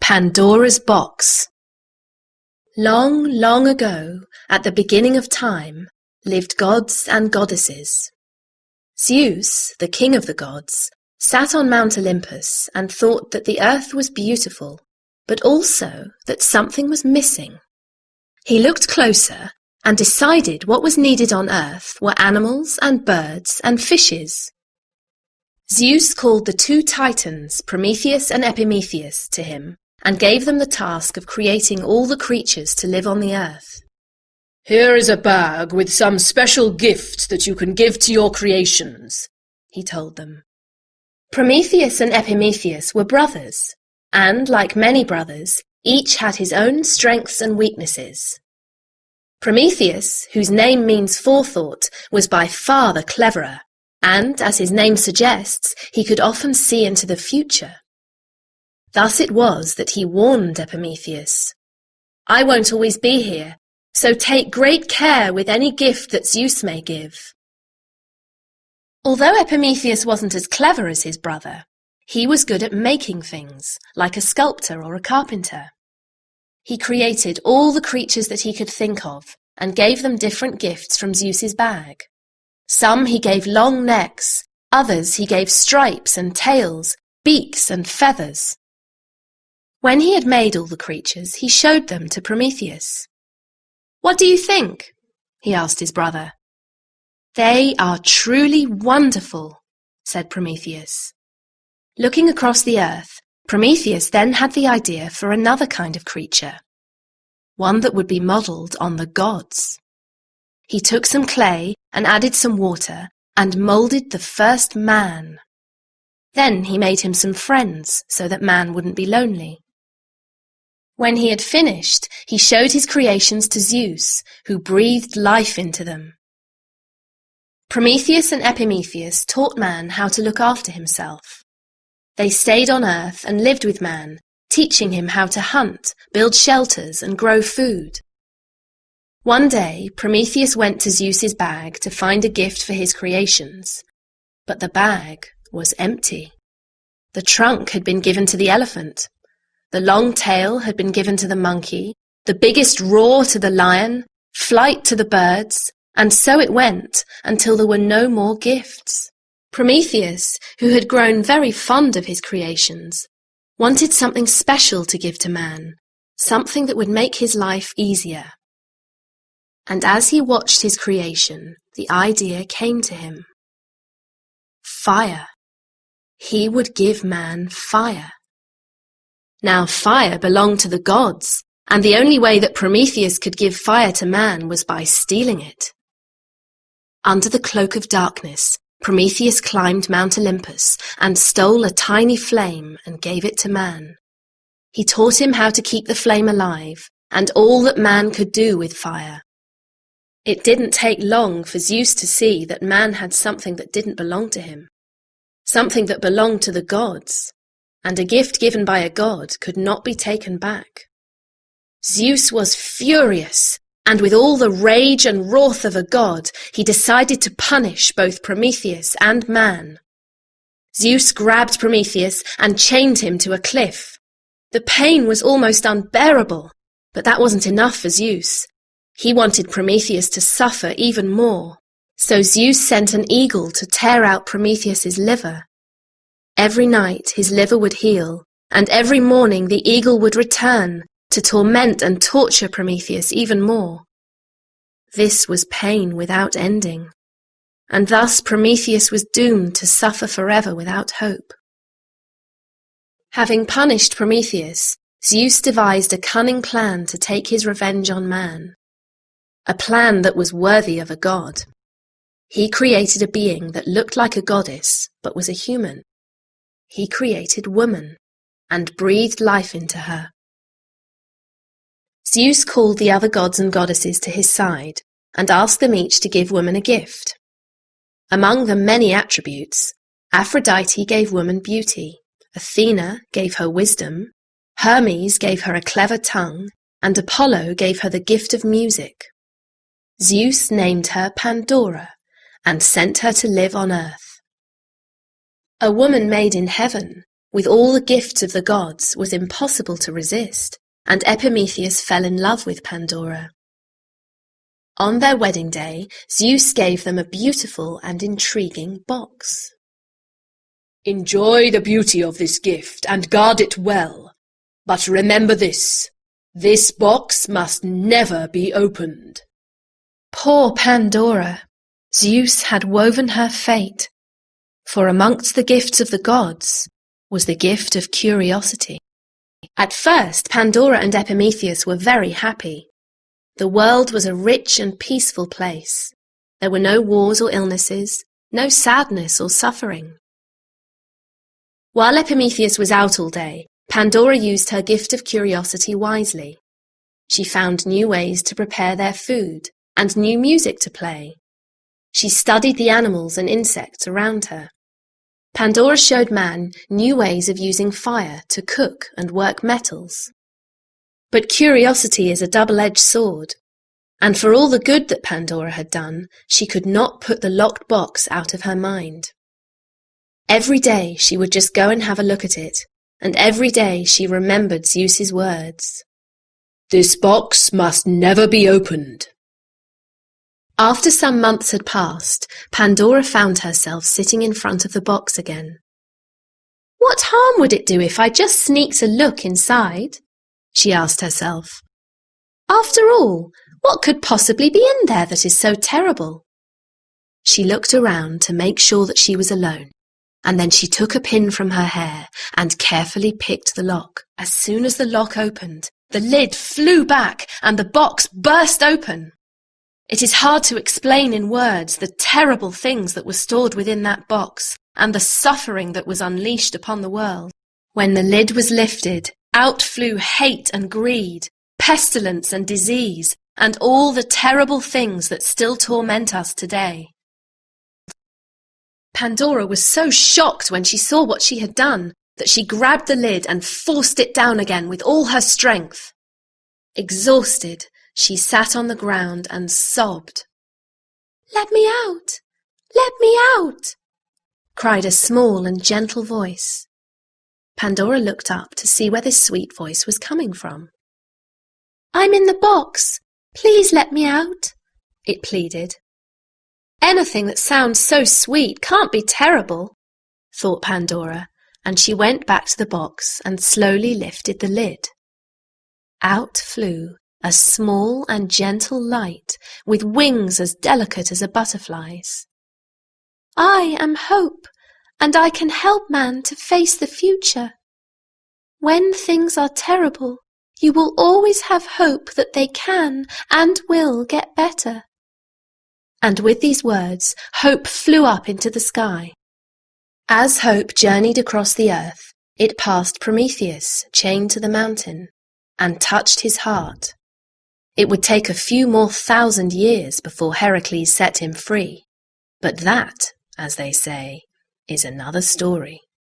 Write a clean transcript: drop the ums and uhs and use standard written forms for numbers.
Pandora's box. Long, long ago, at the beginning of time, lived gods and goddesses. Zeus, the king of the gods, sat on Mount Olympus and thought that the earth was beautiful, but also that something was missing. He looked closer and decided what was needed on earth were animals and birds and fishes. Zeus called the two titans, Prometheus and Epimetheus, to him and gave them the task of creating all the creatures to live on the earth. "Here is a bag with some special gift that you can give to your creations," he told them. Prometheus and Epimetheus were brothers, and, like many brothers, each had his own strengths and weaknesses. Prometheus, whose name means forethought, was by far the cleverer, and, as his name suggests, he could often see into the future. Thus it was that he warned Epimetheus, "I won't always be here, so take great care with any gift that Zeus may give." Although Epimetheus wasn't as clever as his brother, he was good at making things, like a sculptor or a carpenter. He created all the creatures that he could think of and gave them different gifts from Zeus's bag. Some he gave long necks, others he gave stripes and tails, beaks and feathers. When he had made all the creatures, he showed them to Prometheus. "What do you think?" he asked his brother. "They are truly wonderful," said Prometheus. Looking across the earth, Prometheus then had the idea for another kind of creature, one that would be modelled on the gods. He took some clay and added some water and moulded the first man. Then he made him some friends so that man wouldn't be lonely. When he had finished, he showed his creations to Zeus, who breathed life into them. Prometheus and Epimetheus taught man how to look after himself. They stayed on earth and lived with man, teaching him how to hunt, build shelters, and grow food. One day, Prometheus went to Zeus's bag to find a gift for his creations, but the bag was empty. The trunk had been given to the elephant. The long tail had been given to the monkey, the biggest roar to the lion, flight to the birds, and so it went until there were no more gifts. Prometheus, who had grown very fond of his creations, wanted something special to give to man, something that would make his life easier. And as he watched his creation, the idea came to him. Fire. He would give man fire. Now fire belonged to the gods, and the only way that Prometheus could give fire to man was by stealing it. Under the cloak of darkness, Prometheus climbed Mount Olympus and stole a tiny flame and gave it to man. He taught him how to keep the flame alive and all that man could do with fire. It didn't take long for Zeus to see that man had something that didn't belong to him, something that belonged to the gods, and a gift given by a god could not be taken back. Zeus was furious, and with all the rage and wrath of a god, he decided to punish both Prometheus and man. Zeus grabbed Prometheus and chained him to a cliff. The pain was almost unbearable, but that wasn't enough for Zeus. He wanted Prometheus to suffer even more, so Zeus sent an eagle to tear out Prometheus's liver. Every night his liver would heal, and every morning the eagle would return to torment and torture Prometheus even more. This was pain without ending, and thus Prometheus was doomed to suffer forever without hope. Having punished Prometheus, Zeus devised a cunning plan to take his revenge on man, a plan that was worthy of a god. He created a being that looked like a goddess, but was a human. He created woman, and breathed life into her. Zeus called the other gods and goddesses to his side, and asked them each to give woman a gift. Among the many attributes, Aphrodite gave woman beauty, Athena gave her wisdom, Hermes gave her a clever tongue, and Apollo gave her the gift of music. Zeus named her Pandora, and sent her to live on earth. A woman made in heaven with all the gifts of the gods, was impossible to resist, and Epimetheus fell in love with Pandora. On their wedding day, Zeus gave them a beautiful and intriguing box. Enjoy the beauty of this gift and guard it well. But remember this box must never be opened. Poor Pandora! Zeus had woven her fate, for amongst the gifts of the gods was the gift of curiosity. At first, Pandora and Epimetheus were very happy. The world was a rich and peaceful place. There were no wars or illnesses, no sadness or suffering. While Epimetheus was out all day, Pandora used her gift of curiosity wisely. She found new ways to prepare their food and new music to play. She studied the animals and insects around her. Pandora showed man new ways of using fire to cook and work metals. But curiosity is a double-edged sword, and for all the good that Pandora had done, she could not put the locked box out of her mind. Every day she would just go and have a look at it, and every day she remembered Zeus's words. This box must never be opened. After some months had passed, Pandora found herself sitting in front of the box again. What harm would it do if I just sneaked a look inside? She asked herself. After all, what could possibly be in there that is so terrible? She looked around to make sure that she was alone, and then she took a pin from her hair and carefully picked the lock. As soon as the lock opened, the lid flew back and the box burst open. It is hard to explain in words the terrible things that were stored within that box and the suffering that was unleashed upon the world. When the lid was lifted, out flew hate and greed, pestilence and disease, and all the terrible things that still torment us today. Pandora was so shocked when she saw what she had done that she grabbed the lid and forced it down again with all her strength. Exhausted, she sat on the ground and sobbed. "Let me out! Let me out!" cried a small and gentle voice. Pandora looked up to see where this sweet voice was coming from. "I'm in the box. Please let me out," it pleaded. Anything that sounds so sweet can't be terrible, thought Pandora, and she went back to the box and slowly lifted the lid. Out flew a small and gentle light with wings as delicate as a butterfly's. "I am Hope, and I can help man to face the future. When things are terrible, you will always have hope that they can and will get better." And with these words, Hope flew up into the sky. As Hope journeyed across the earth, it passed Prometheus, chained to the mountain, and touched his heart. It would take a few more 1,000 years before Heracles set him free, but that, as they say, is another story.